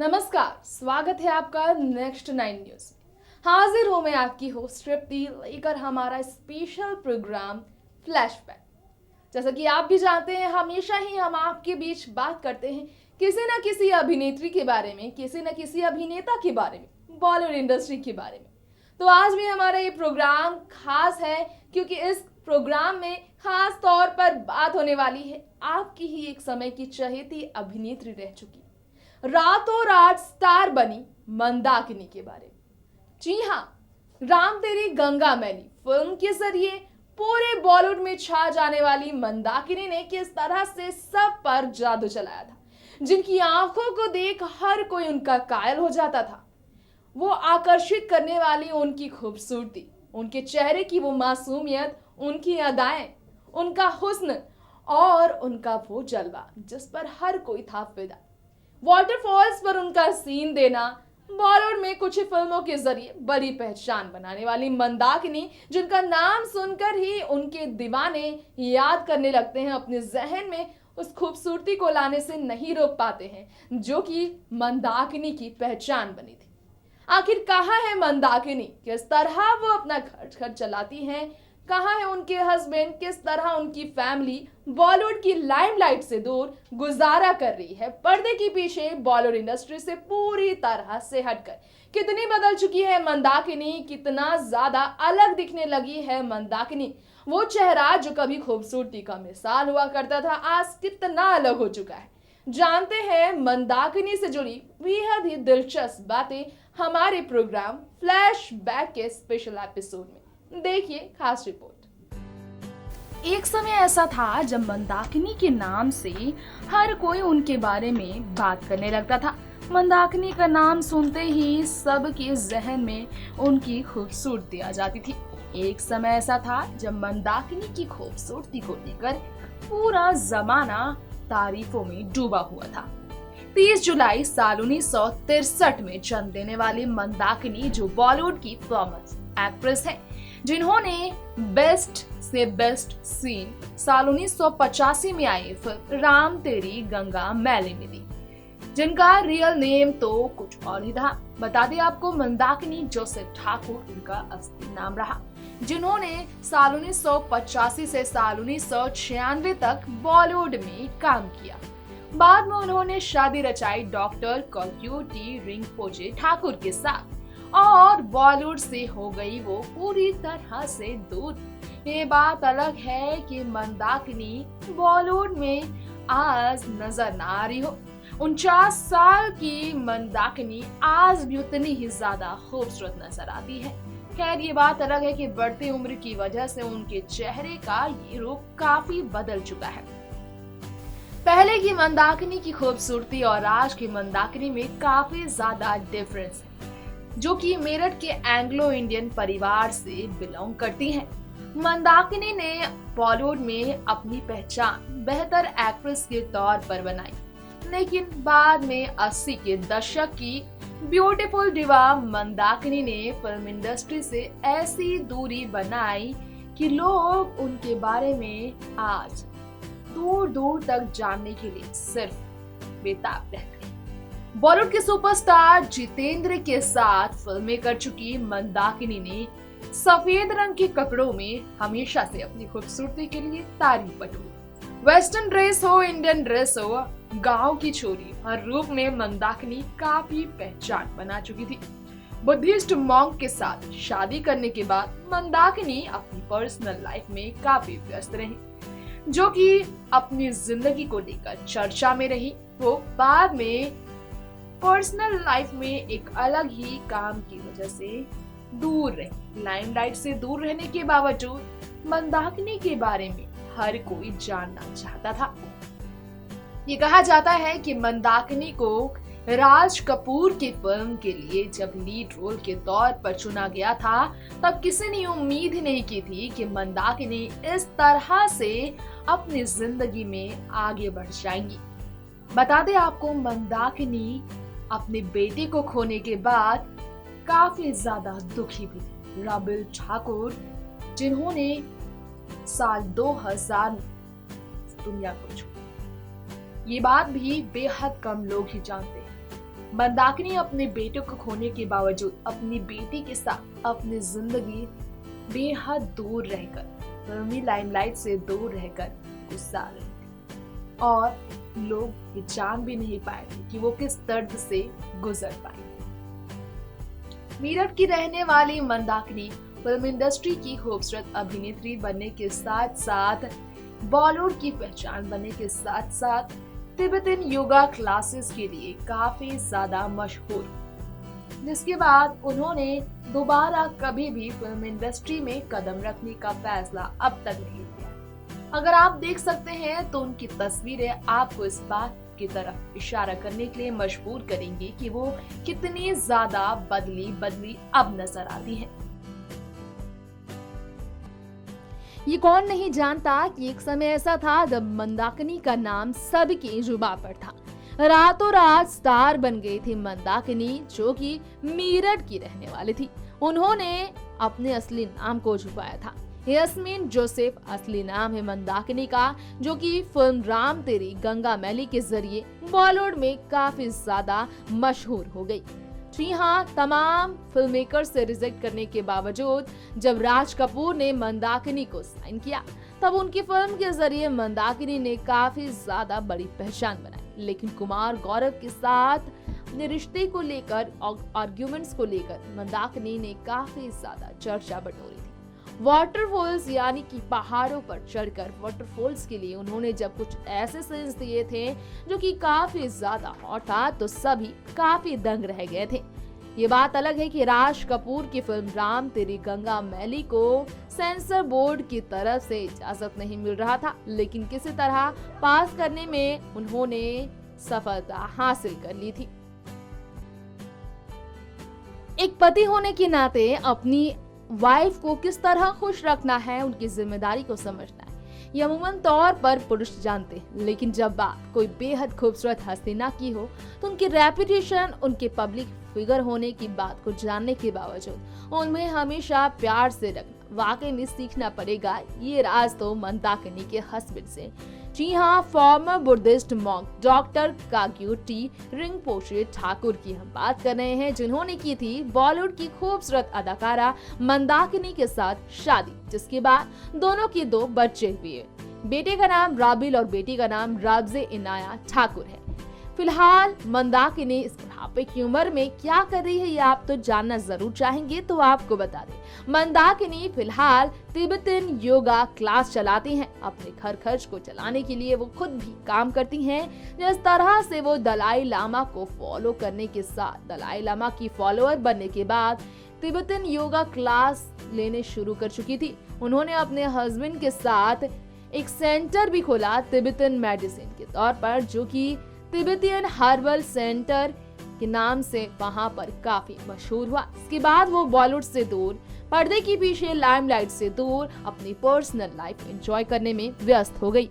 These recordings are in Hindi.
नमस्कार, स्वागत है आपका नेक्स्ट 9 न्यूज में। हाजिर हूं मैं आपकी होस्ट तृप्ति लेकर हमारा स्पेशल प्रोग्राम फ्लैशबैक। जैसा कि आप भी जानते हैं, हमेशा ही हम आपके बीच बात करते हैं किसी न किसी अभिनेत्री के बारे में, किसी न किसी अभिनेता के बारे में, बॉलीवुड इंडस्ट्री के बारे में। तो आज भी हमारा ये प्रोग्राम खास है क्योंकि इस प्रोग्राम में खास तौर पर बात होने वाली है आपकी ही एक समय की चहेती अभिनेत्री रह चुकी, रातों रात स्टार बनी मंदाकिनी के बारे में। जी हाँ, राम तेरी गंगा मैली फिल्म के जरिए पूरे बॉलीवुड में छा जाने वाली मंदाकिनी ने किस तरह से सब पर जादू चलाया था, जिनकी आंखों को देख हर कोई उनका कायल हो जाता था। वो आकर्षित करने वाली उनकी खूबसूरती, उनके चेहरे की वो मासूमियत, उनकी अदाएं, उनका हुस्न और उनका वो जलवा जिस पर हर कोई था फिदा। वाटरफॉल्स पर उनका सीन देना, बॉलीवुड में कुछ ही फिल्मों के जरिए बड़ी पहचान बनाने वाली मंदाकिनी, जिनका नाम सुनकर ही उनके दीवाने याद करने लगते हैं, अपने जहन में उस खूबसूरती को लाने से नहीं रोक पाते हैं जो कि मंदाकिनी की पहचान बनी थी। आखिर कहाँ है मंदाकिनी, किस तरह वो अपना घर चलाती हैं, कहाँ है उनके हस्बैंड, किस तरह उनकी फैमिली बॉलीवुड की लाइमलाइट से दूर गुजारा कर रही है, पर्दे के पीछे बॉलीवुड इंडस्ट्री से पूरी तरह से हटकर कितनी बदल चुकी है मंदाकिनी, कितना ज्यादा अलग दिखने लगी है मंदाकिनी। वो चेहरा जो कभी खूबसूरती का मिसाल हुआ करता था, आज कितना अलग हो चुका है। जानते हैं मंदाकिनी से जुड़ी बेहद ही दिलचस्प बातें हमारे प्रोग्राम फ्लैशबैक के स्पेशल एपिसोड में। देखिए खास रिपोर्ट। एक समय ऐसा था जब मंदाकिनी के नाम से हर कोई उनके बारे में बात करने लगता था। मंदाकिनी का नाम सुनते ही सबके जहन में उनकी खूबसूरती आ जाती थी। एक समय ऐसा था जब मंदाकिनी की खूबसूरती को लेकर पूरा जमाना तारीफों में डूबा हुआ था। 30 जुलाई साल 1963 में जन्म लेने वाली मंदाकिनी, जो बॉलीवुड की फेमस एक्ट्रेस है, जिन्होंने बेस्ट से बेस्ट सीन साल 1985 में आई फिल्म राम तेरी गंगा मैली में दी, जिनका रियल नेम तो कुछ और ही था। बता दें आपको, मंदाकिनी जोसेफ ठाकुर उनका असली नाम रहा, जिन्होंने साल 1985 से साल 1996 तक बॉलीवुड में काम किया। बाद में उन्होंने शादी रचाई डॉक्टर कल्क्यूटी रिंगपोचे ठाकुर के साथ और बॉलीवुड से हो गई वो पूरी तरह से दूर। ये बात अलग है कि मंदाकिनी बॉलीवुड में आज नजर ना आ रही हो। 49 साल की मंदाकिनी आज भी उतनी ही ज्यादा खूबसूरत नजर आती है। खैर, ये बात अलग है कि बढ़ती उम्र की वजह से उनके चेहरे का ये रूप काफी बदल चुका है। पहले की मंदाकिनी की खूबसूरती और आज की मंदाकिनी में काफी ज्यादा डिफरेंस है, जो कि मेरठ के एंग्लो इंडियन परिवार से बिलोंग करती हैं। मंदाकिनी ने बॉलीवुड में अपनी पहचान बेहतर एक्ट्रेस के तौर पर बनाई, लेकिन बाद में 80 के दशक की ब्यूटीफुल डिवा मंदाकिनी ने फिल्म इंडस्ट्री से ऐसी दूरी बनाई कि लोग उनके बारे में आज दूर दूर तक जानने के लिए सिर्फ बेताब रहते हैं। बॉलीवुड के सुपरस्टार जितेंद्र के साथ फिल्में कर चुकी मंदाकिनी ने सफेद रंग के कपड़ों में हमेशा से अपनी खूबसूरती के लिए तारीफ बटोरी। वेस्टर्न ड्रेस हो, इंडियन ड्रेस हो, गांव की छोरी, हर रूप में मंदाकिनी काफी पहचान बना चुकी थी। बुद्धिस्ट मॉन्क के साथ शादी करने के बाद मंदाकिनी अपनी पर्सनल लाइफ में काफी व्यस्त रही, जो कि अपनी जिंदगी को लेकर चर्चा में रही। वो बाद में पर्सनल लाइफ में एक अलग ही काम की वजह से दूर रही। लाइमलाइट से दूर रहने के बावजूद मंदाकिनी के बारे में हर कोई जानना चाहता था। ये कहा जाता है कि मंदाकिनी को राज कपूर की फिल्म के लिए जब लीड रोल के तौर पर चुना गया था, तब किसी ने उम्मीद ही नहीं की थी कि मंदाकिनी इस तरह से अपनी जिंदगी में आगे बढ़ जाएंगी। बता दें आपको, मंदाकिनी अपने बेटे को खोने के बाद काफी ज्यादा दुखी भी थी। राबिल ठाकुर, जिन्होंने साल 2000 में दुनिया को छोड़ा, ये बात भी बेहद कम लोग ही जानते हैं। मंदाकिनी अपने बेटे को खोने के बावजूद अपनी बेटी के साथ अपनी जिंदगी बेहद दूर रहकर, फिल्मी लाइमलाइट से दूर रहकर गुजार रही थी और लोग ये जान भी नहीं पाए थे कि वो किस दर्द से गुजर पाई। मेरठ की रहने वाली मंदाकिनी फिल्म इंडस्ट्री की खूबसूरत अभिनेत्री बनने के साथ साथ बॉलीवुड की पहचान बनने के साथ साथ तिब्बतन योगा क्लासेस के लिए काफी ज्यादा मशहूर, जिसके बाद उन्होंने दोबारा कभी भी फिल्म इंडस्ट्री में कदम रखने का फैसला अब तक नहीं किया। अगर आप देख सकते हैं तो उनकी तस्वीरें आपको इस बात की तरफ इशारा करने के लिए मजबूर करेंगी कि वो कितनी ज्यादा बदली अब नजर आती हैं। ये कौन नहीं जानता कि एक समय ऐसा था जब मंदाकिनी का नाम सबकी जुबान पर था। रातों रात स्टार बन गई थी मंदाकिनी, जो कि मेरठ की रहने वाली थी। उन्होंने अपने असली नाम को छुपाया था। यास्मीन जोसेफ असली नाम है मंदाकिनी का, जो कि फिल्म राम तेरी गंगा मैली के जरिए बॉलीवुड में काफी ज्यादा मशहूर हो गई। जी हाँ, तमाम फिल्म मेकर से रिजेक्ट करने के बावजूद जब राज कपूर ने मंदाकिनी को साइन किया, तब उनकी फिल्म के जरिए मंदाकिनी ने काफी ज्यादा बड़ी पहचान बनाई। लेकिन कुमार गौरव के साथ अपने रिश्ते को लेकर और आर्ग्यूमेंट्स को लेकर मंदाकिनी ने काफी ज्यादा चर्चा बटोरी थी। वाटरफॉल्स यानी कि पहाड़ों पर चढ़कर वाटरफॉल्स के लिए उन्होंने जब कुछ ऐसे सीन्स दिए थे जो कि काफी ज्यादा हॉट था, तो सभी काफी दंग रह गए थे। ये बात अलग है कि राज कपूर की फिल्म राम तेरी गंगा मैली को सेंसर बोर्ड की तरफ से इजाजत नहीं मिल रहा था, लेकिन किसी तरह पास करने में उन्होंने सफलता हासिल कर ली थी। एक पति होने के नाते अपनी वाइफ को किस तरह खुश रखना है, उनकी जिम्मेदारी को समझना है, ये अमूमन तौर पर पुरुष जानते हैं। लेकिन जब बात कोई बेहद खूबसूरत हस्तिना की हो तो उनकी रेपुटेशन, उनके पब्लिक फिगर होने की बात को जानने के बावजूद उन्हें हमेशा प्यार से रखना वाकई में सीखना पड़ेगा। ये राज तो मंदाकिनी के हस्बैंड से। जी हाँ, फॉर्मर बुद्धिस्ट मॉन्क डॉक्टर काग्युटी रिंपोचे ठाकुर की हम बात कर रहे हैं, जिन्होंने की थी बॉलीवुड की खूबसूरत अदाकारा मंदाकिनी के साथ शादी, जिसके बाद दोनों की 2 बच्चे हुए। बेटे का नाम राबिल और बेटी का नाम राब्जे इनाया ठाकुर है। फिलहाल मंदाकिनी इस बुढ़ापे की उम्र में क्या कर रही है, ये आप तो जानना जरूर चाहेंगे, तो आपको बता दें मंदाकिनी फिलहाल तिब्बतन योगा क्लास चलाती हैं। अपने घर खर्च को चलाने के लिए वो खुद भी काम करती हैं। जिस तरह से वो दलाई लामा को फॉलो करने के साथ दलाई लामा की फॉलोअर बनने के बाद तिब्बतन योगा क्लास लेने शुरू कर चुकी थी। उन्होंने अपने हस्बैंड के साथ एक सेंटर भी खोला तिब्बतन मेडिसिन के तौर पर, जो कि तिब्बतियन हर्बल सेंटर के नाम से वहां पर काफी मशहूर हुआ। इसके बाद वो बॉलीवुड से दूर, पर्दे के पीछे लाइमलाइट से दूर अपनी पर्सनल लाइफ एंजॉय करने में व्यस्त हो गई।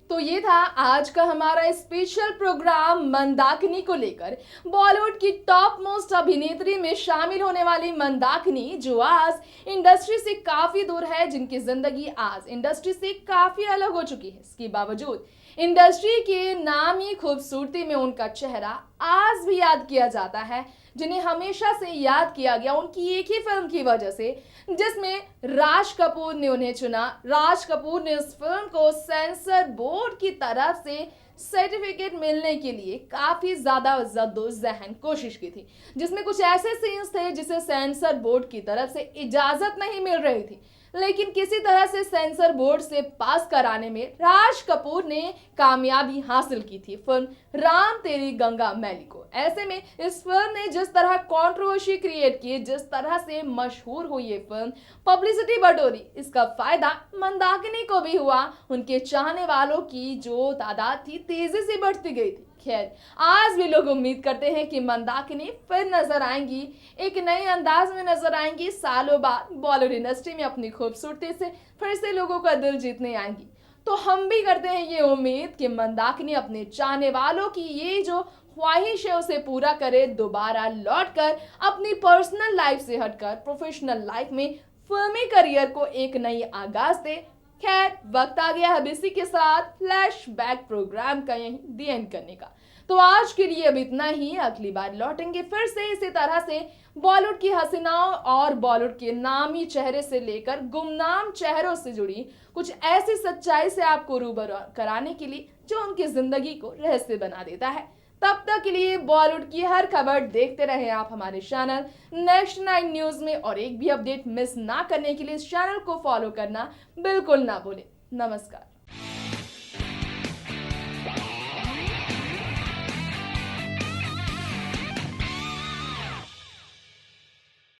तो ये था आज का हमारा स्पेशल प्रोग्राम मंदाकिनी को लेकर। बॉलीवुड की टॉप मोस्ट अभिनेत्री में शामिल होने वाली मंदाकिनी, जो आज इंडस्ट्री से काफी दूर है, जिनकी जिंदगी आज इंडस्ट्री से काफी अलग हो चुकी है। इसके बावजूद इंडस्ट्री के नामी खूबसूरती में उनका चेहरा आज भी याद किया जाता है, जिन्हें हमेशा से याद किया गया उनकी एक ही फिल्म की वजह से, जिसमें राज कपूर ने उन्हें चुना। राज कपूर ने इस फिल्म को सेंसर बोर्ड की तरफ से सर्टिफिकेट मिलने के लिए काफी ज्यादा जद्दोजहद कोशिश की थी, जिसमें कुछ ऐसे सीन्स थे जिसे सेंसर बोर्ड की तरफ से इजाजत नहीं मिल रही थी, लेकिन किसी तरह से सेंसर बोर्ड से पास कराने में राज कपूर ने कामयाबी हासिल की थी फिल्म राम तेरी गंगा मैली को। ऐसे में इस फिल्म ने जिस तरह कंट्रोवर्सी क्रिएट की, जिस तरह से मशहूर हुई ये फिल्म, पब्लिसिटी बटोरी, इसका फायदा मंदाकिनी को भी हुआ। उनके चाहने वालों की जो तादाद थी तेजी से बढ़ती गई थी। खैर, आज भी लोग उम्मीद करते हैं कि मंदाकिनी फिर नजर आएंगी, एक नए अंदाज में नजर आएंगी, सालों बाद बॉलीवुड इंडस्ट्री में अपनी खूबसूरती से फिर से लोगों का दिल जीतने आएंगी। तो हम भी करते हैं ये उम्मीद कि मंदाकिनी अपने चाहने वालों की ये जो ख्वाहिश है उसे पूरा करे, दोबारा लौटकर अपनी पर्सनल लाइफ से हटकर प्रोफेशनल लाइफ में फिल्मी करियर को एक नई आगाज दे। खैर, वक्त आ गया है इसी के साथ फ्लैशबैक प्रोग्राम का यहीं दी एंड करने का। तो आज के लिए अब इतना ही। अगली बार लौटेंगे फिर से इसी तरह से बॉलीवुड की हसीनाओं और बॉलीवुड के नामी चेहरे से लेकर गुमनाम चेहरों से जुड़ी कुछ ऐसी सच्चाई से आपको रूबरू कराने के लिए जो उनकी जिंदगी को रहस्य बना देता है। तब तक के लिए बॉलीवुड की हर खबर देखते रहे आप हमारे चैनल नेक्स्ट 9 न्यूज में, और एक भी अपडेट मिस ना करने के लिए इस चैनल को फॉलो करना बिल्कुल ना भूलें। नमस्कार।